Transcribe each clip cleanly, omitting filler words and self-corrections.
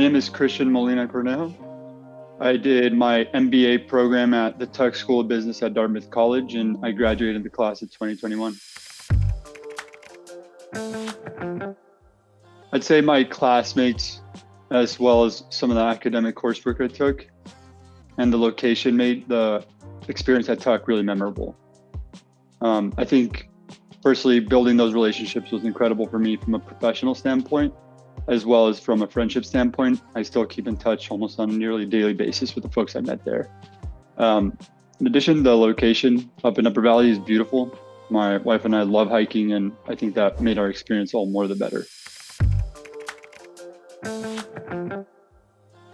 name is Cristian Molina Cornejo. I did my MBA program at the Tuck School of Business at Dartmouth College, and I graduated the class of 2021. I'd say my classmates, as well as some of the academic coursework I took, and the location made the experience at Tuck really memorable. I think personally building those relationships was incredible for me from a professional standpoint, as well as from a friendship standpoint. I still keep in touch almost on a nearly daily basis with the folks I met there. In addition, the location up in Upper Valley is beautiful. My wife and I love hiking, and I think that made our experience all more the better.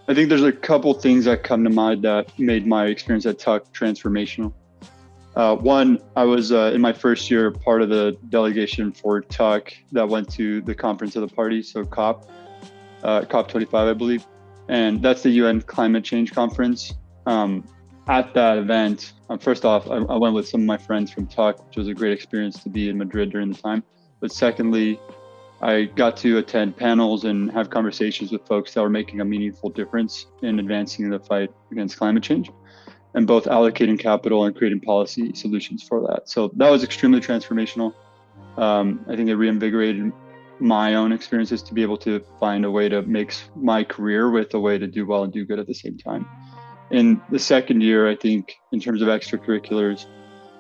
I think there's a couple things that come to mind that made my experience at Tuck transformational. One, I was in my first year part of the delegation for Tuck that went to the Conference of the Parties, so COP25, I believe. And that's the UN Climate Change Conference. At that event, first off, I went with some of my friends from Tuck, which was a great experience to be in Madrid during the time. But secondly, I got to attend panels and have conversations with folks that were making a meaningful difference in advancing the fight against climate change, and both allocating capital and creating policy solutions for that. So that was extremely transformational. I think it reinvigorated my own experiences to be able to find a way to mix my career with a way to do well and do good at the same time. In the second year, I think in terms of extracurriculars,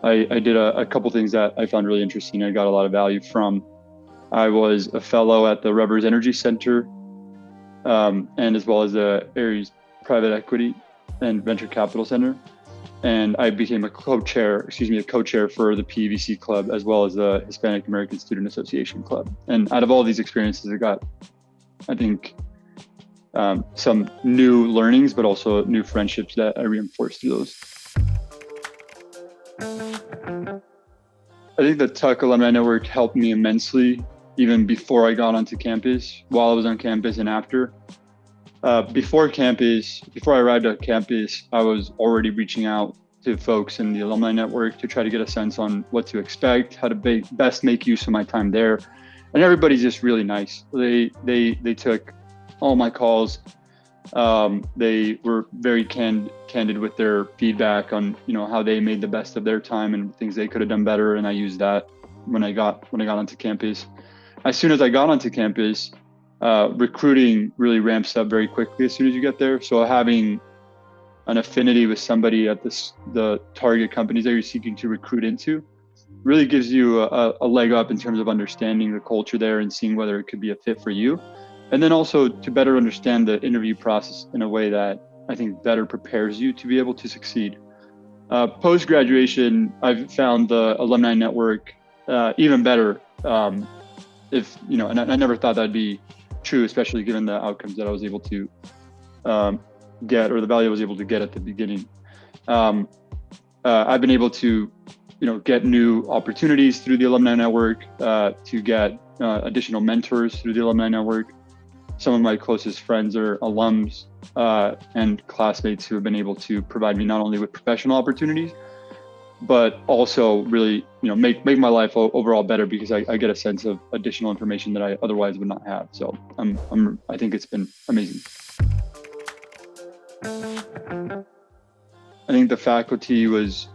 I did a couple things that I found really interesting. I got a lot of value from. I was a fellow at the Revers Energy Center, and as well as the Ares Private Equity and Venture Capital Center. And I became a co-chair for the PVC Club, as well as the Hispanic American Student Association Club. And out of all these experiences, I got, I think, some new learnings, but also new friendships that I reinforced through those. I think the Tuck Alumni Network helped me immensely, even before I got onto campus, while I was on campus and after. Before I arrived at campus, I was already reaching out to folks in the alumni network to try to get a sense on what to expect, how to best make use of my time there. And everybody's just really nice. They took all my calls. They were very candid with their feedback on, how they made the best of their time and things they could have done better. And I used that when I got onto campus. As soon as I got onto campus, recruiting really ramps up very quickly as soon as you get there. So having an affinity with somebody at the target companies that you're seeking to recruit into really gives you a leg up in terms of understanding the culture there and seeing whether it could be a fit for you. And then also to better understand the interview process in a way that I think better prepares you to be able to succeed. Post-graduation, I've found the alumni network even better. And I never thought that'd be true, especially given the outcomes that I was able to get, or the value I was able to get at the beginning. I've been able to, get new opportunities through the alumni network, to get additional mentors through the alumni network. Some of my closest friends are alums and classmates who have been able to provide me not only with professional opportunities, but also really, make my life overall better because I get a sense of additional information that I otherwise would not have. So I think it's been amazing. I think the faculty was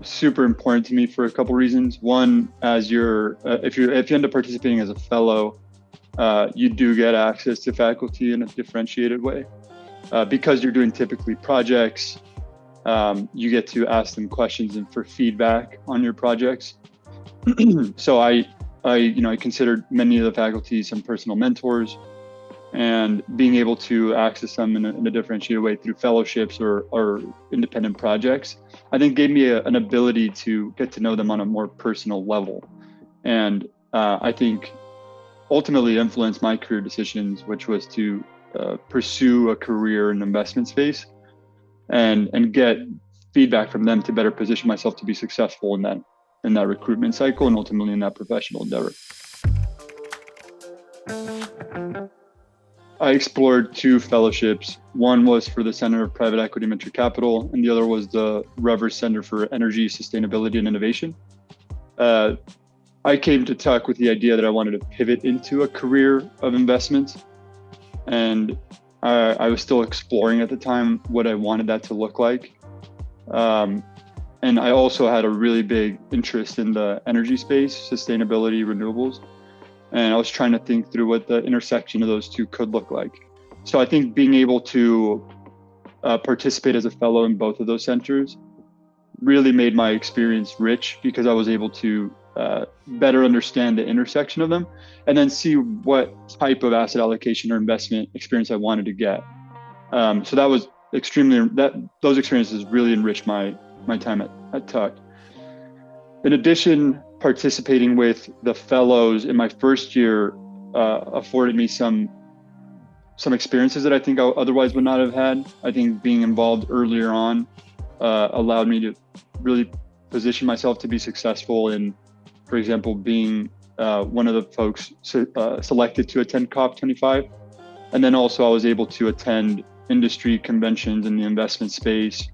super important to me for a couple reasons. One, as if you end up participating as a fellow, you do get access to faculty in a differentiated way. Because you're doing typically projects, you get to ask them questions and for feedback on your projects. So I considered many of the faculty some personal mentors, and being able to access them in a differentiated way through fellowships or independent projects, I think gave me an ability to get to know them on a more personal level. And I think ultimately influenced my career decisions, which was to pursue a career in the investment space and get feedback from them to better position myself to be successful in that recruitment cycle and ultimately in that professional endeavor. I explored 2 fellowships. One was for the Center of Private Equity and Venture Capital, and the other was the Revers Center for Energy, Sustainability, and Innovation. I came to Tuck with the idea that I wanted to pivot into a career of investments. and I was still exploring at the time what I wanted that to look like. And I also had a really big interest in the energy space, sustainability, renewables. And I was trying to think through what the intersection of those two could look like. So I think being able to participate as a fellow in both of those centers really made my experience rich, because I was able to better understand the intersection of them and then see what type of asset allocation or investment experience I wanted to get. So that was those experiences really enriched my time at Tuck. In addition, participating with the fellows in my first year afforded me some experiences that I think I otherwise would not have had. I think being involved earlier on allowed me to really position myself to be successful in, for example, being one of the folks selected to attend COP25. And then also I was able to attend industry conventions in the investment space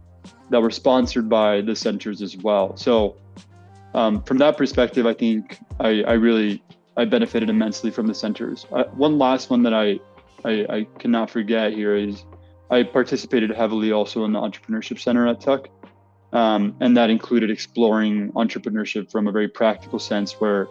that were sponsored by the centers as well. So from that perspective, I think I benefited immensely from the centers. One last one that I cannot forget here is I participated heavily also in the Entrepreneurship Center at Tuck. And that included exploring entrepreneurship from a very practical sense, where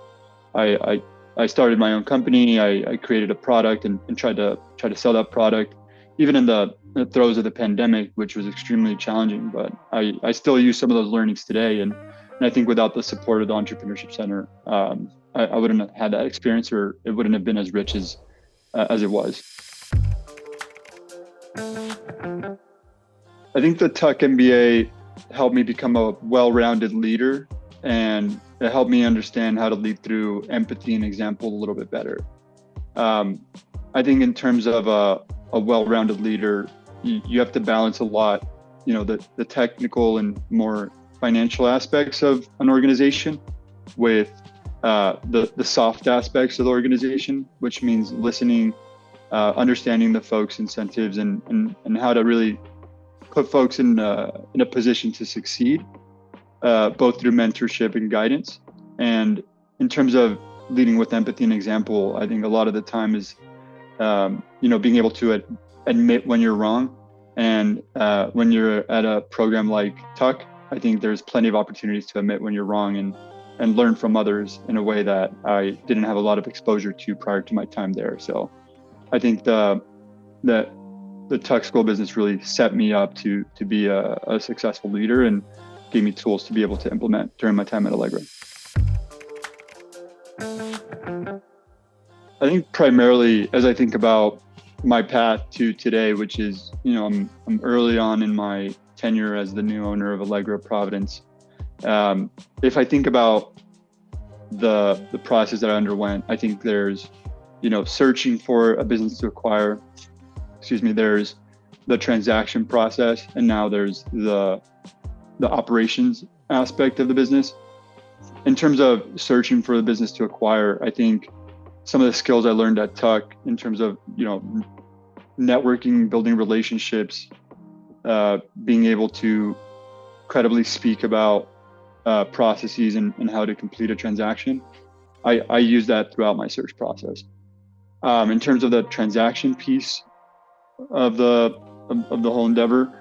I started my own company. I created a product and tried to sell that product, even in the throes of the pandemic, which was extremely challenging. But I still use some of those learnings today. And I think without the support of the Entrepreneurship Center, I wouldn't have had that experience, or it wouldn't have been as rich as it was. I think the Tuck MBA helped me become a well-rounded leader, and it helped me understand how to lead through empathy and example a little bit better. I think in terms of a well-rounded leader, you have to balance a lot, the technical and more financial aspects of an organization with the soft aspects of the organization, which means listening, understanding the folks' incentives, and how to really put folks in a position to succeed, both through mentorship and guidance. And in terms of leading with empathy and example, I think a lot of the time is, being able to admit when you're wrong. And when you're at a program like Tuck, I think there's plenty of opportunities to admit when you're wrong and learn from others in a way that I didn't have a lot of exposure to prior to my time there. So I think the Tuck School of Business really set me up to be a successful leader and gave me tools to be able to implement during my time at Allegra. I think primarily, as I think about my path to today, which is, I'm early on in my tenure as the new owner of Allegra Providence. If I think about the process that I underwent, I think there's, searching for a business to acquire. There's the transaction process, and now there's the operations aspect of the business. In terms of searching for the business to acquire, I think some of the skills I learned at Tuck in terms of, networking, building relationships, being able to credibly speak about processes and how to complete a transaction, I use that throughout my search process. In terms of the transaction piece of the whole endeavor,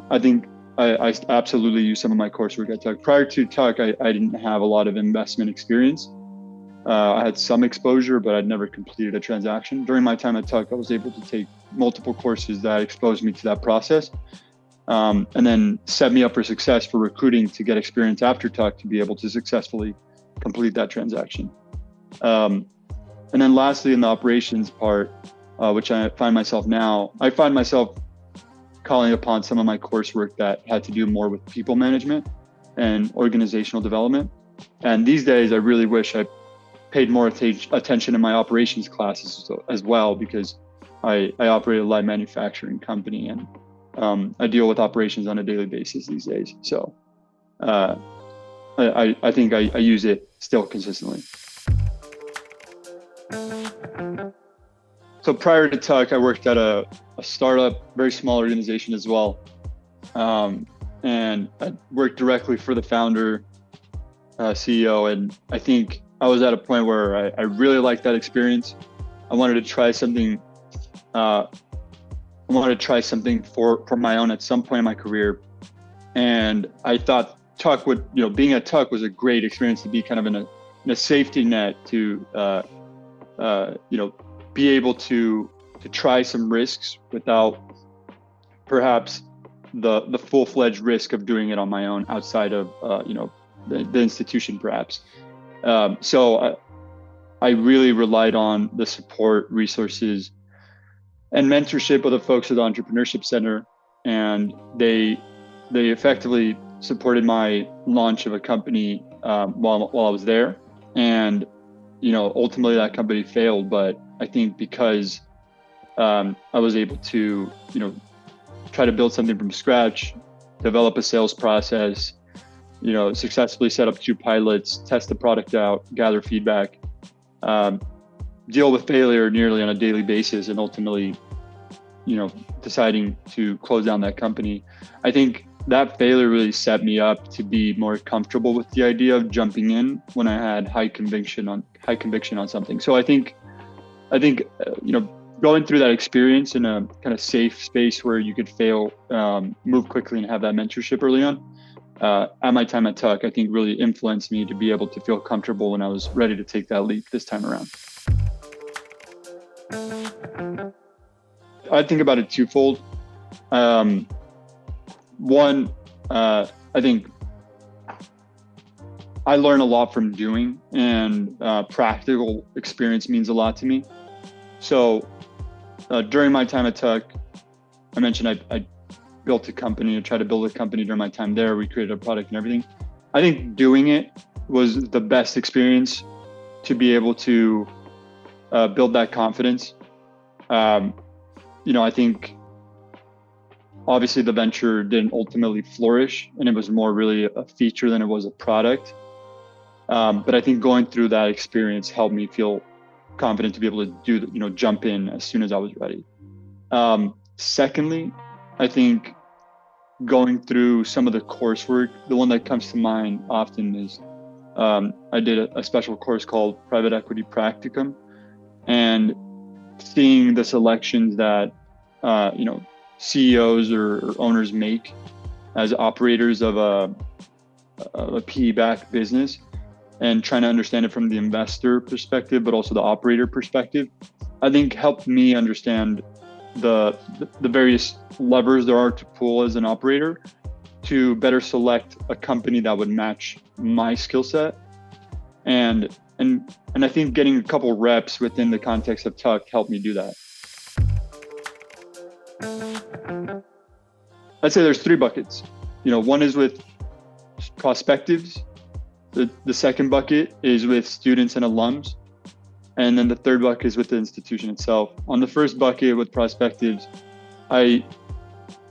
I think I absolutely use some of my coursework at Tuck. Prior to Tuck, I didn't have a lot of investment experience. I had some exposure, but I'd never completed a transaction. During my time at Tuck, I was able to take multiple courses that exposed me to that process, and then set me up for success for recruiting to get experience after Tuck to be able to successfully complete that transaction. And then lastly, in the operations part, which I find myself calling upon some of my coursework that had to do more with people management and organizational development. And these days, I really wish I paid more attention in my operations classes as well, because I operate a light manufacturing company, and I deal with operations on a daily basis these days. So I think I use it still consistently. So prior to Tuck, I worked at a startup, very small organization as well. And I worked directly for the founder, CEO. And I think I was at a point where I really liked that experience. I wanted to try something I wanted to try something for my own at some point in my career. And I thought Tuck would, being at Tuck was a great experience to be kind of in a safety net to, be able to try some risks without perhaps the full-fledged risk of doing it on my own outside of, the institution perhaps. So I really relied on the support, resources, and mentorship of the folks at the Entrepreneurship Center. And they effectively supported my launch of a company while I was there. And, ultimately that company failed. But I think because I was able to, try to build something from scratch, develop a sales process, successfully set up 2 pilots, test the product out, gather feedback, deal with failure nearly on a daily basis, and ultimately, deciding to close down that company. I think that failure really set me up to be more comfortable with the idea of jumping in when I had high conviction on something. So I think, going through that experience in a kind of safe space where you could fail, move quickly, and have that mentorship early on, at my time at Tuck, I think really influenced me to be able to feel comfortable when I was ready to take that leap this time around. I think about it twofold. One, I think I learn a lot from doing, and practical experience means a lot to me. So during my time at Tuck, I mentioned I built a company, I tried to build a company during my time there. We created a product and everything. I think doing it was the best experience to be able to build that confidence. I think obviously the venture didn't ultimately flourish, and it was more really a feature than it was a product. But I think going through that experience helped me feel confident to be able to jump in as soon as I was ready. Secondly, I think going through some of the coursework, the one that comes to mind often is I did a special course called Private Equity Practicum, and seeing the selections that CEOs or owners make as operators of a PE-backed business, and trying to understand it from the investor perspective, but also the operator perspective, I think helped me understand the various levers there are to pull as an operator to better select a company that would match my skill set. And I think getting a couple reps within the context of Tuck helped me do that. I'd say there's 3 buckets. One is with prospectives. The second bucket is with students and alums. And then the third bucket is with the institution itself. On the first bucket with prospectives, I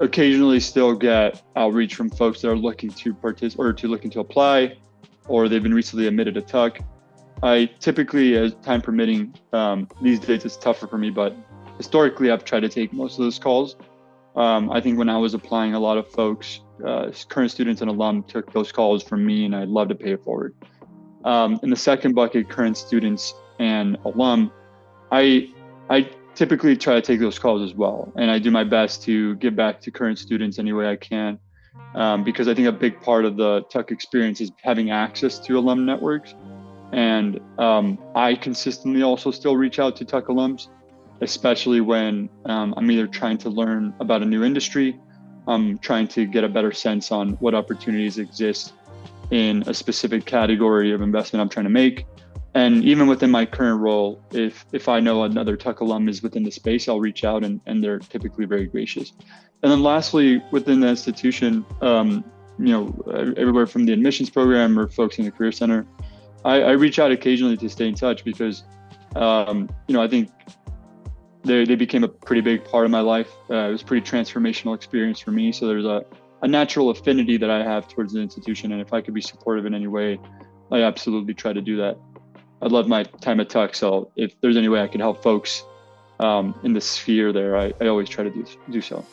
occasionally still get outreach from folks that are looking to looking to apply, or they've been recently admitted to Tuck. I typically, as time permitting, these days it's tougher for me, but historically I've tried to take most of those calls. I think when I was applying, a lot of folks, current students and alum, took those calls from me, and I'd love to pay it forward. In the second bucket, current students and alum, I typically try to take those calls as well, and I do my best to give back to current students any way I can, because I think a big part of the Tuck experience is having access to alum networks, and I consistently also still reach out to Tuck alums, especially when I'm either trying to learn about a new industry, I'm trying to get a better sense on what opportunities exist in a specific category of investment I'm trying to make. And even within my current role, if I know another Tuck alum is within the space, I'll reach out, and they're typically very gracious. And then lastly, within the institution, everywhere from the admissions program or folks in the Career Center, I reach out occasionally to stay in touch because, I think they became a pretty big part of my life. It was a pretty transformational experience for me. So there's a natural affinity that I have towards the institution. And if I could be supportive in any way, I absolutely try to do that. I love my time at Tuck. So if there's any way I can help folks in the sphere there, I always try to do so.